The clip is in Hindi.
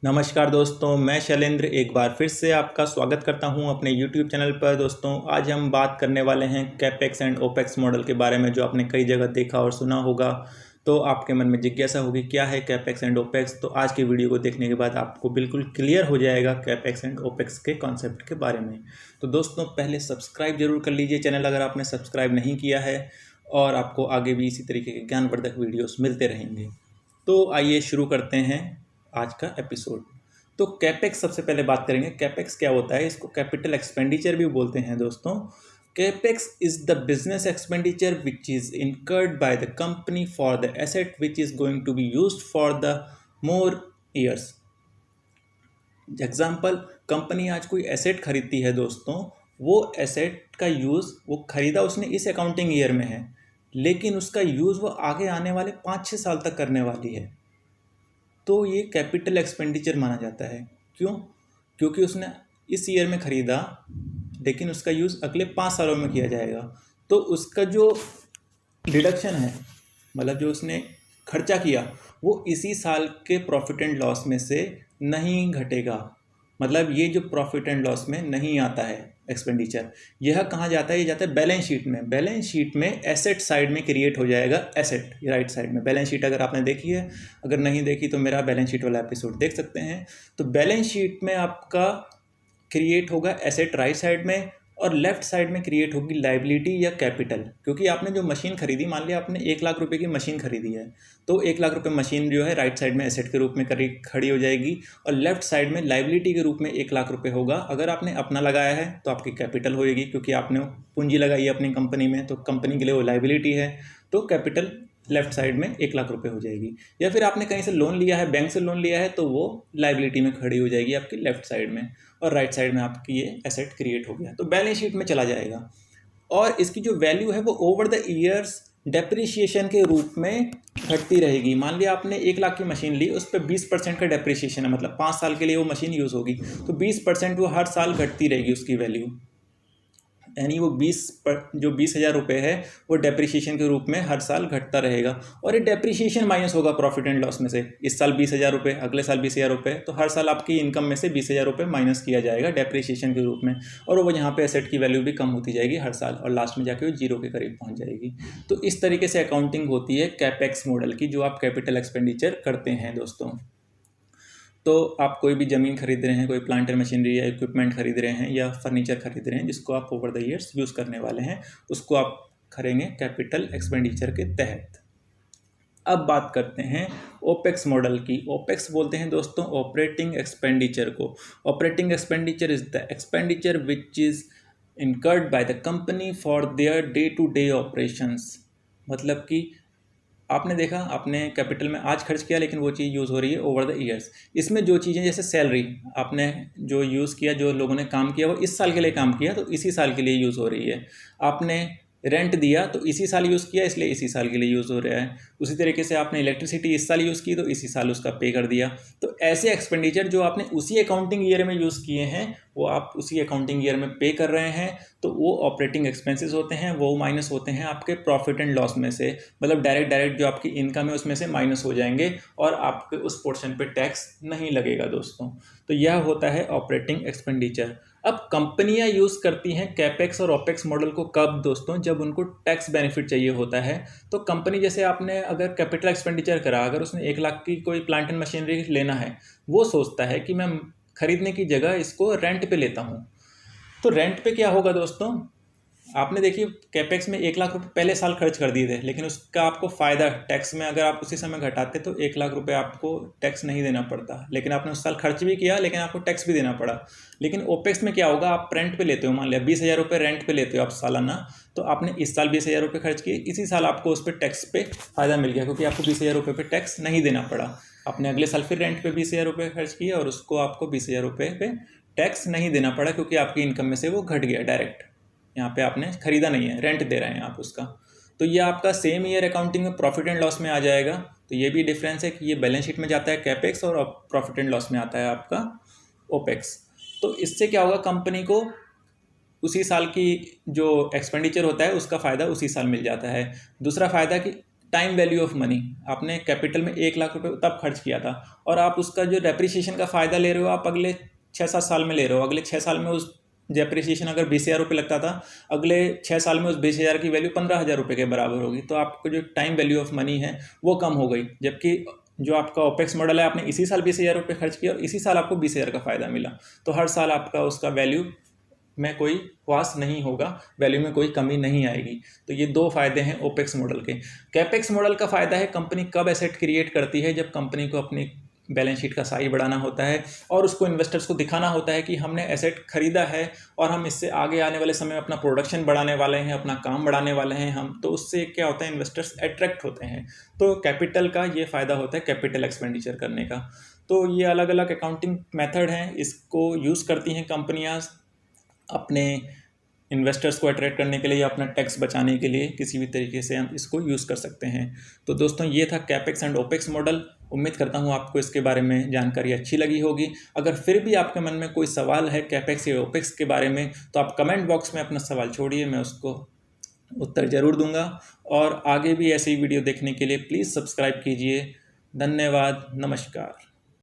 नमस्कार दोस्तों, मैं शैलेंद्र एक बार फिर से आपका स्वागत करता हूं अपने YouTube चैनल पर। दोस्तों, आज हम बात करने वाले हैं कैपेक्स एंड ओपेक्स मॉडल के बारे में, जो आपने कई जगह देखा और सुना होगा। तो आपके मन में जिज्ञासा होगी क्या है कैपेक्स एंड ओपेक्स। तो आज की वीडियो को देखने के बाद आपको बिल्कुल क्लियर हो जाएगा कैपेक्स एंड ओपेक्स के कॉन्सेप्ट के बारे में। तो दोस्तों, पहले सब्सक्राइब जरूर कर लीजिए चैनल अगर आपने सब्सक्राइब नहीं किया है, और आपको आगे भी इसी तरीके के ज्ञानवर्धक वीडियोस मिलते रहेंगे। तो आइए शुरू करते हैं आज का एपिसोड। तो कैपेक्स सबसे पहले बात करेंगे। कैपेक्स क्या होता है? इसको कैपिटल एक्सपेंडिचर भी बोलते हैं दोस्तों। Capex is the business expenditure which is incurred by the company for the asset which is going to be used for the more years. Example, company आज कोई एसेट खरीदती है दोस्तों, वो एसेट का यूज़ वो खरीदा उसने इस अकाउंटिंग ईयर में है, लेकिन उसका यूज़ वो आगे आने वाले 5-6 साल तक करने वाली है। तो ये कैपिटल एक्सपेंडिचर माना जाता है। क्यों? क्योंकि उसने इस ईयर में ख़रीदा, लेकिन उसका यूज़ अगले 5 सालों में किया जाएगा। तो उसका जो डिडक्शन है, मतलब जो उसने खर्चा किया, वो इसी साल के प्रॉफिट एंड लॉस में से नहीं घटेगा। मतलब ये जो प्रॉफिट एंड लॉस में नहीं आता है एक्सपेंडिचर, यह कहाँ जाता है? ये जाता है बैलेंस शीट में। बैलेंस शीट में एसेट साइड में क्रिएट हो जाएगा। एसेट राइट साइड में बैलेंस शीट अगर आपने देखी है, अगर नहीं देखी तो मेरा बैलेंस शीट वाला एपिसोड देख सकते हैं। तो बैलेंस शीट में आपका क्रिएट होगा एसेट राइट साइड में, और लेफ्ट साइड में क्रिएट होगी लाइबिलिटी या कैपिटल। क्योंकि आपने जो मशीन खरीदी, मान लिया आपने 1 लाख रुपए की मशीन खरीदी है, तो 1 लाख रुपए मशीन जो है राइट साइड में एसेट के रूप में खड़ी हो जाएगी, और लेफ्ट साइड में लाइबिलिटी के रूप में 1 लाख रुपए होगा। अगर आपने अपना लगाया है तो आपकी कैपिटल होएगी, क्योंकि आपने पूंजी लगाई है अपनी कंपनी में, तो कंपनी के लिए वो लाइबिलिटी है। तो कैपिटल लेफ्ट साइड में 1 लाख रुपए हो जाएगी। या फिर आपने कहीं से लोन लिया है, बैंक से लोन लिया है, तो वो लाइबिलिटी में खड़ी हो जाएगी आपकी लेफ्ट साइड में, और राइट साइड में आपकी ये एसेट क्रिएट हो गया, तो बैलेंस शीट में चला जाएगा। और इसकी जो वैल्यू है वो ओवर द ईयर्स डेप्रिसिएशन के रूप में घटती रहेगी। मान लिया आपने 1 लाख की मशीन ली, उस पर 20% का डेप्रिसिएशन है, मतलब 5 साल के लिए वो मशीन यूज़ होगी, तो 20% वो हर साल घटती रहेगी उसकी वैल्यू। यानी वो 20,000 रुपये है, वो डेप्रिसिएशन के रूप में हर साल घटता रहेगा। और ये डेप्रिसिएशन माइनस होगा प्रॉफिट एंड लॉस में से। इस साल 20,000 रुपये, अगले साल 20,000 रुपये, तो हर साल आपकी इनकम में से 20,000 रुपये माइनस किया जाएगा डेप्रिसिएशन के रूप में। और वो यहाँ पे एसेट की वैल्यू भी कम होती जाएगी हर साल, और लास्ट में जाके वो जीरो के करीब पहुँच जाएगी। तो इस तरीके से अकाउंटिंग होती है कैपेक्स मॉडल की, जो आप कैपिटल एक्सपेंडिचर करते हैं दोस्तों। तो आप कोई भी ज़मीन खरीद रहे हैं, कोई प्लांट एंड मशीनरी या इक्विपमेंट खरीद रहे हैं, या फर्नीचर खरीद रहे हैं, जिसको आप ओवर द ईयर्स यूज़ करने वाले हैं, उसको आप करेंगे कैपिटल एक्सपेंडिचर के तहत। अब बात करते हैं ओपेक्स मॉडल की। ओपेक्स बोलते हैं दोस्तों ऑपरेटिंग एक्सपेंडिचर को। Operating expenditure is the expenditure which is incurred by the company for their day to day operations. मतलब कि आपने देखा, आपने कैपिटल में आज खर्च किया, लेकिन वो चीज़ यूज़ हो रही है ओवर द ईयर्स। इसमें जो चीज़ें, जैसे सैलरी आपने जो यूज़ किया, जो लोगों ने काम किया, वो इस साल के लिए काम किया, तो इसी साल के लिए यूज़ हो रही है। आपने रेंट दिया तो इसी साल यूज़ किया, इसलिए इसी साल के लिए यूज़ हो रहा है। उसी तरीके से आपने इलेक्ट्रिसिटी इस साल यूज़ की, तो इसी साल उसका पे कर दिया। तो ऐसे एक्सपेंडिचर जो आपने उसी अकाउंटिंग ईयर में यूज़ किए हैं, वो आप उसी अकाउंटिंग ईयर में पे कर रहे हैं, तो वो ऑपरेटिंग एक्सपेंसेस होते हैं। वो माइनस होते हैं आपके प्रॉफिट एंड लॉस में से, मतलब डायरेक्ट जो आपकी इनकम है उसमें से माइनस हो जाएंगे, और आपके उस पोर्शन पे टैक्स नहीं लगेगा दोस्तों। तो यह होता है ऑपरेटिंग एक्सपेंडिचर। अब कंपनियां यूज़ करती हैं कैपेक्स और ओपेक्स मॉडल को कब दोस्तों? जब उनको टैक्स बेनिफिट चाहिए होता है। तो कंपनी, जैसे आपने अगर कैपिटल एक्सपेंडिचर करा, अगर उसने 1 लाख की कोई प्लांट एंड मशीनरी लेना है, वो सोचता है कि मैं खरीदने की जगह इसको रेंट पे लेता हूँ। तो रेंट पे क्या होगा दोस्तों? आपने देखिए कैपेक्स में 1 लाख रुपए पहले साल खर्च कर दिए थे, लेकिन उसका आपको फ़ायदा टैक्स में, अगर आप उसी समय घटाते तो 1 लाख रुपए आपको टैक्स नहीं देना पड़ता। लेकिन आपने उस साल खर्च भी किया, लेकिन आपको टैक्स भी देना पड़ा। लेकिन ओपेक्स में क्या होगा? आप रेंट पे लेते हो, मान लिया 20,000 रुपये रेंट पे लेते हो आप सालाना, तो आपने इस साल 20,000 रुपये खर्च किए, इसी साल आपको उस पर टैक्स पे फ़ायदा मिल गया, क्योंकि आपको 20,000 रुपये पे टैक्स नहीं देना पड़ा। आपने अगले साल फिर रेंट पे 20,000 रुपये खर्च किए, और उसको आपको 20,000 रुपये पे टैक्स नहीं देना पड़ा, क्योंकि आपकी इनकम में से वो घट गया डायरेक्ट। यहाँ पे आपने खरीदा नहीं है, रेंट दे रहे हैं आप उसका। तो ये आपका सेम ईयर अकाउंटिंग में प्रॉफिट एंड लॉस में आ जाएगा। तो ये भी डिफरेंस है कि ये बैलेंस शीट में जाता है कैपेक्स, और प्रॉफिट एंड लॉस में आता है आपका ओपेक्स। तो इससे क्या होगा? कंपनी को उसी साल की जो एक्सपेंडिचर होता है उसका फ़ायदा उसी साल मिल जाता है। दूसरा फ़ायदा कि टाइम वैल्यू ऑफ मनी, आपने कैपिटल में 1 लाख रुपए तब खर्च किया था और आप उसका जो डेप्रिसिएशन का फ़ायदा ले रहे हो आप अगले 6-7 साल में ले रहे हो। अगले 6 साल में उस डेप्रिसिएशन अगर 20,000 रुपये लगता था, अगले 6 साल में उस 20,000 की वैल्यू 15,000 रुपये के बराबर होगी। तो आपको जो टाइम वैल्यू ऑफ मनी है वो कम हो गई, जबकि जो आपका ओपेक्स मॉडल है आपने इसी साल 20,000 रुपये खर्च किया और इसी साल आपको 20,000 का फ़ायदा मिला। तो हर साल आपका उसका वैल्यू में कोई ह्रास नहीं होगा, वैल्यू में कोई कमी नहीं आएगी। तो ये 2 फ़ायदे हैं ओपेक्स मॉडल के। कैपेक्स मॉडल का फ़ायदा है कंपनी कब एसेट क्रिएट करती है, जब कंपनी को अपनी बैलेंस शीट का साइज बढ़ाना होता है और उसको इन्वेस्टर्स को दिखाना होता है कि हमने एसेट खरीदा है और हम इससे आगे आने वाले समय में अपना प्रोडक्शन बढ़ाने वाले हैं, अपना काम बढ़ाने वाले हैं हम। तो उससे क्या होता है, इन्वेस्टर्स अट्रैक्ट होते हैं। तो कैपिटल का ये फ़ायदा होता है कैपिटल एक्सपेंडिचर करने का। तो ये अलग अलग अकाउंटिंग मेथड हैं, इसको यूज़ करती हैं कंपनियाँ अपने इन्वेस्टर्स को अट्रैक्ट करने के लिए या अपना टैक्स बचाने के लिए। किसी भी तरीके से हम इसको यूज़ कर सकते हैं। तो दोस्तों ये था कैपेक्स एंड ओपेक्स मॉडल। उम्मीद करता हूँ आपको इसके बारे में जानकारी अच्छी लगी होगी। अगर फिर भी आपके मन में कोई सवाल है कैपेक्स या ओपेक्स के बारे में तो आप कमेंट बॉक्स में अपना सवाल छोड़िए, मैं उसको उत्तर ज़रूर दूंगा। और आगे भी ऐसी वीडियो देखने के लिए प्लीज़ सब्सक्राइब कीजिए। धन्यवाद, नमस्कार।